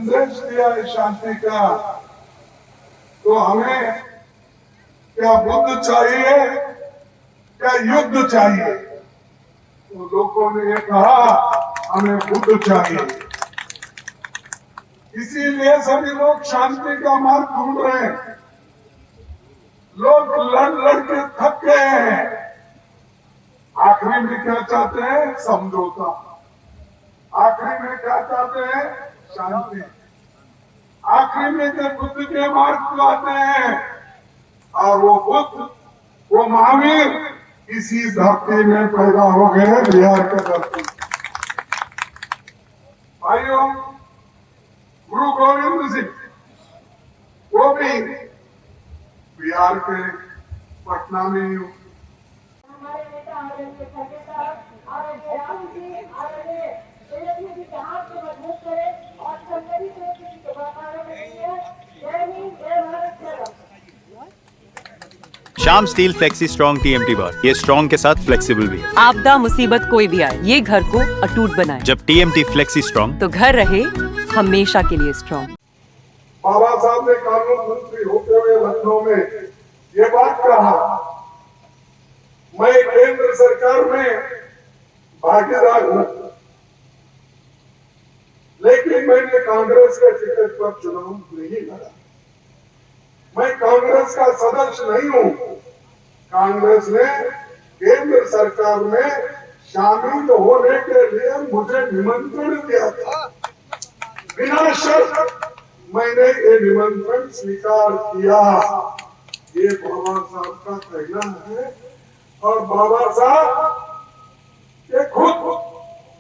संदेश दिया है शांति का, तो हमें क्या बुद्ध चाहिए, क्या युद्ध चाहिए? तो लोगों ने ये कहा हमें बुद्ध चाहिए। इसीलिए सभी लोग शांति का मार्ग ढूंढ रहे हैं। लोग लड़ लड़ के थक गए हैं। आखिरी में क्या चाहते हैं? समझौता। आखिरी में क्या चाहते हैं? शांति। आखिरी में जब बुद्ध के मार्ग को आते हैं, और वो बुद्ध, वो महावीर इसी धरती में पैदा हो गए, बिहार के धरती। भाइयों, गुरु गोविंद सिंह वो भी बिहार के पटना में हमारे नेता आदरणीय खड़गे साहब आदरणीय राहुल जी आदरणीय तेजस्वी जी के हाथ को मजबूत करें और संगठित से किसी के व्यापारों में नहीं है। जय हिंद, जय भारत, जय Ram. Shyam steel flexi strong TMT बार, ये स्ट्रॉन्ग के साथ फ्लेक्सिबल भी है। आपदा मुसीबत कोई भी आए, ये घर को अटूट बनाए। जब टीएमटी फ्लेक्सी स्ट्रॉन्ग, तो घर रहे हमेशा के लिए स्ट्रॉन्ग। बाबा साहब ने कानून मंत्री होते हुए लखनऊ में ये बात कहा, मैं केंद्र सरकार में भागीदार हूं, लेकिन मैंने कांग्रेस के टिकट पर चुनाव नहीं लड़ा। मैं कांग्रेस का सदस्य नहीं हूं। कांग्रेस ने केंद्र सरकार में शामिल होने के लिए मुझे निमंत्रण दिया था। बिना शर्त मैंने ये निमंत्रण स्वीकार किया। ये बाबा साहब का कहना है, और बाबा साहब ये खुद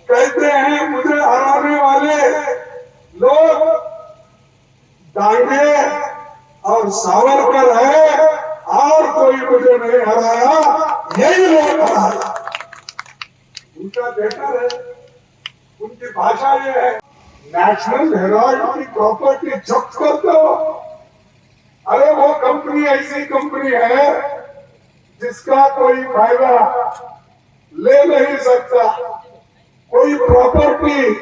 कहते हैं मुझे हराने वाले लोग डांगे और सावरकर है, और कोई मुझे नहीं हराया, यही लोग हराया। उनका बेटा है, उनकी भाषा ये है, नेशनल हेराल्ड की प्रॉपर्टी जब्त कर दो। अरे वो कंपनी ऐसी कंपनी है जिसका कोई फायदा ले नहीं सकता, कोई प्रॉपर्टी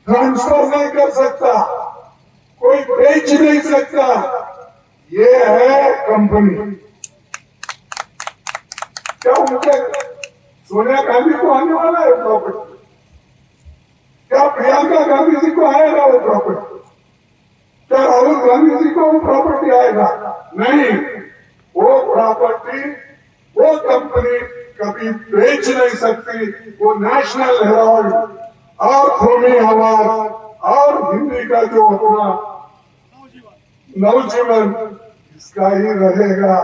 ट्रांसफर नहीं कर सकता, कोई बेच नहीं सकता। ये है कंपनी। क्या उनके सोनिया गांधी को आने वाला है प्रॉपर्टी? क्या प्रियंका गांधी जी को आएगा वो प्रॉपर्टी? क्या राहुल गांधी जी को वो प्रॉपर्टी आएगा? नहीं। वो प्रॉपर्टी, वो कंपनी कभी बेच नहीं सकती। वो नेशनल हेराल्ड और भूमि आवाज और हिंदी का जो अपना नवजीवन, इसका ही रहेगा।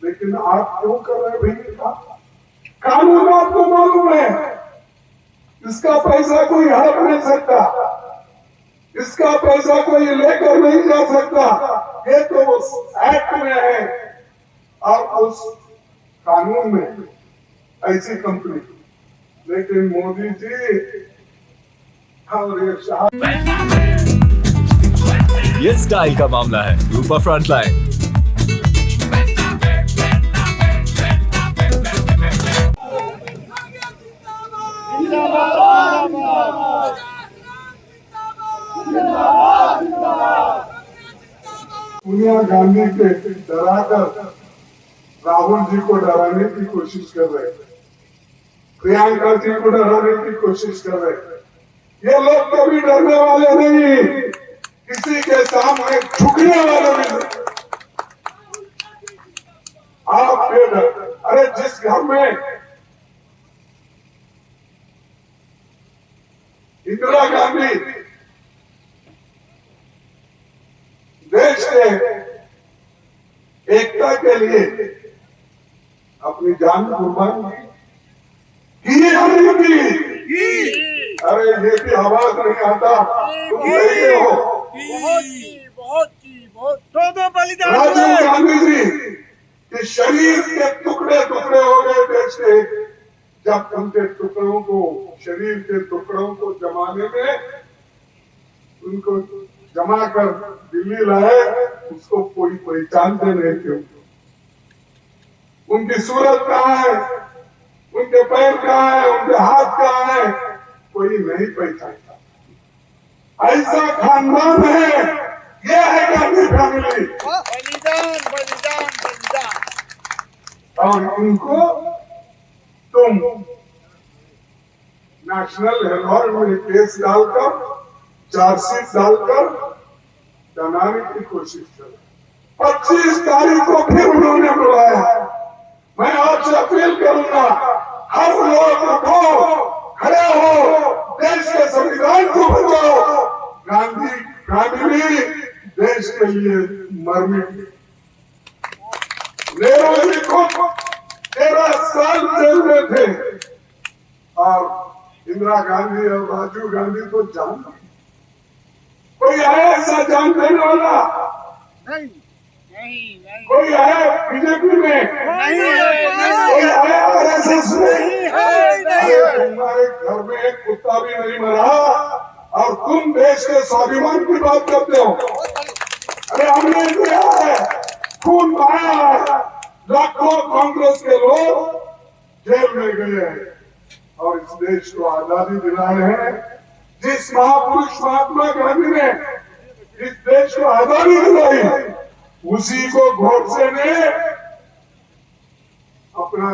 लेकिन आप क्यों कर रहे भैया? कानून आपको मालूम है, इसका पैसा कोई हड़प नहीं सकता, इसका पैसा कोई लेकर नहीं जा सकता। ये तो उस एक्ट में है और उस कानून में ऐसी कंपनी। लेकिन मोदी जी और ये शाह, ये स्टाइल का मामला है। रूपा फ्रंटलाइन। सोनिया गांधी के डराकर राहुल जी को डराने की कोशिश कर रहे थे, प्रियंका जी को डराने की कोशिश कर रहे थे। ये लोग कभी डरने वाले नहीं, किसी के सामने झुकने वाले नहीं। आप अरे जिस घर में इंदिरा गांधी देश के एकता के लिए अपनी जान कुर्बान की, अरे ये भी आवाज नहीं आता, तुम देखते हो। राजीव गांधी जी के शरीर के टुकड़े टुकड़े हो गए देश के। जब उनके टुकड़ों को, शरीर के टुकड़ों को जमाने में, उनको जमा कर दिल्ली लाए, उसको कोई पहचानते नहीं थे। उनकी सूरत कहाँ है, उनके पैर कहाँ है, उनके हाथ कहाँ है, कोई नहीं पहचानता। ऐसा खानदान है, ये है गांधी फैमिली। और इनको तुम नेशनल हेराल्ड में केस डालकर, चार्जशीट डालकर बनाने की कोशिश कर। 25 तारीख को फिर उन्होंने बुलाया। मैं आपसे अपील करूंगा, हर लोग उठो, खड़े हो, देश के संविधान को बचाओ। गांधी फैमिली देश के लिए मर मिटी। नेहरू जी को 13 साल जेल में थे और इंदिरा गांधी और राजीव गांधी को जान। कोई है ऐसा जान देने वाला? नहीं। कोई है बीजेपी में? कोई है आरएसएस में? तुम्हारे घर में एक कुत्ता भी नहीं मरा और तुम देश के स्वाभिमान की बात करते हो। अरे हमने दिया है, खून बहाया है, लाखों कांग्रेस के लोग जेल में गए हैं और इस देश को आजादी दिलाए हैं। जिस महापुरुष महात्मा गांधी ने इस देश को आजादी दिलाई, उसी को गोडसे ने अपना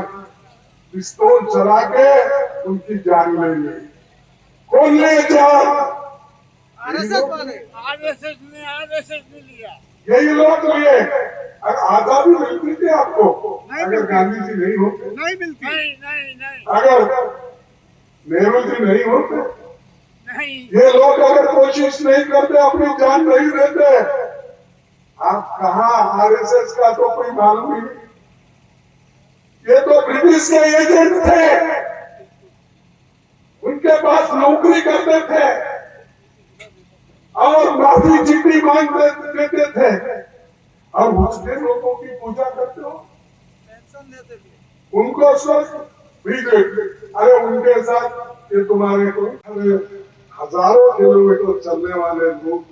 पिस्तौल चला के उनकी जान ले ली। कौन ले जान? आरएसएस ने लिया। यही लोग लिए। अगर आजादी मिलती थी आपको, अगर गांधी जी नहीं होते, नहीं मिलती। नहीं। अगर नेहरू जी नहीं होते, नहीं। ये लोग अगर कोशिश नहीं करते, अपनी जान नहीं देते, आप कहाँ आरएसएस का तो कोई मालूम ही नहीं। ये तो ब्रिटिश के एजेंट थे, उनके पास नौकरी करते थे और माफी चिट्ठी मांग देते थे और उसके लोगों की पूजा करते हो, पेंशन देते थे, उनको स्वस्थ भी देते। अरे उनके साथ ये तुम्हारे को हजारों किलोमीटर चलने वाले लोग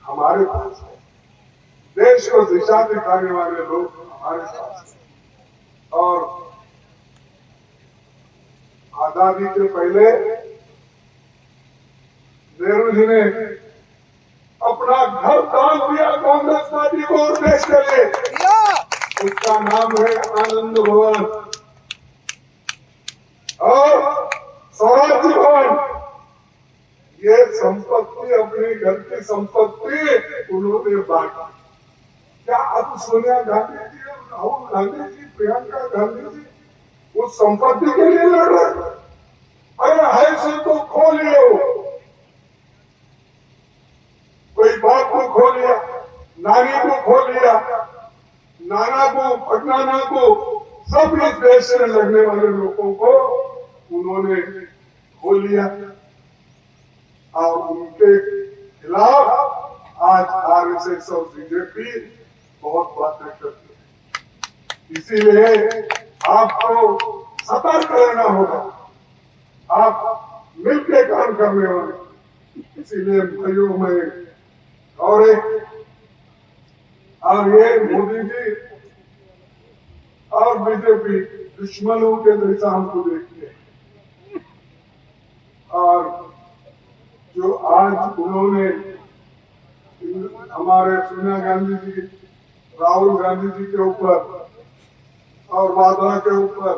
हमारे पास है। देश को दिशा दिखाने वाले लोग हमारे पास है। और आजादी के पहले नेहरू जी ने अपना घर दान दिया कांग्रेस पार्टी को और देश के लिए। उसका नाम है आनंद भवन और स्वराज भवन। ये संपत्ति, अपने घर की संपत्ति उन्होंने बांटी। क्या अब सोनिया गांधी जी और राहुल गांधी जी, प्रियंका गांधी जी उस संपत्ति के लिए लड़ रहे? अरे है से तो खो लिए हो। कोई बाप को खो लिया, नानी को खो लिया, नाना को, पटनाना को, सब इस देश से लड़ने वाले लोगों को उन्होंने खो लिया और उनके खिलाफ आज आरएसएस और बीजेपी बहुत बातें करती है। इसीलिए आपको सतर्क रहना होगा, आप मिलकर काम करने वाले। इसीलिए भाइयों में और ये मोदी जी और बीजेपी दुश्मनों के जैसा हमको देखते हैं। और जो आज उन्होंने हमारे सोनिया गांधी जी, राहुल गांधी जी के ऊपर और वाड्रा के ऊपर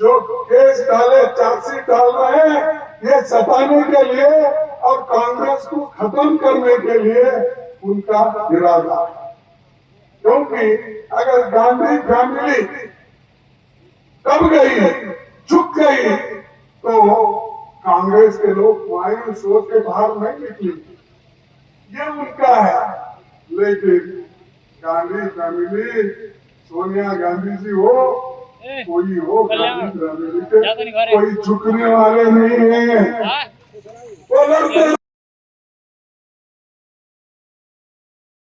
जो केस डाले, चार्जशीट डाल रहे हैं, ये सताने के लिए और कांग्रेस को खत्म करने के लिए उनका इरादा है। क्योंकि अगर गांधी फैमिली दब गई, झुक गई, तो कांग्रेस के लोग मायूस सोच के बाहर नहीं निकलेंगे। ये उनका है। लेकिन गांधी फैमिली, सोनिया गांधी जी हो, कोई हो, गांधी फैमिली के कोई झुकने वाले नहीं है। वो लड़ते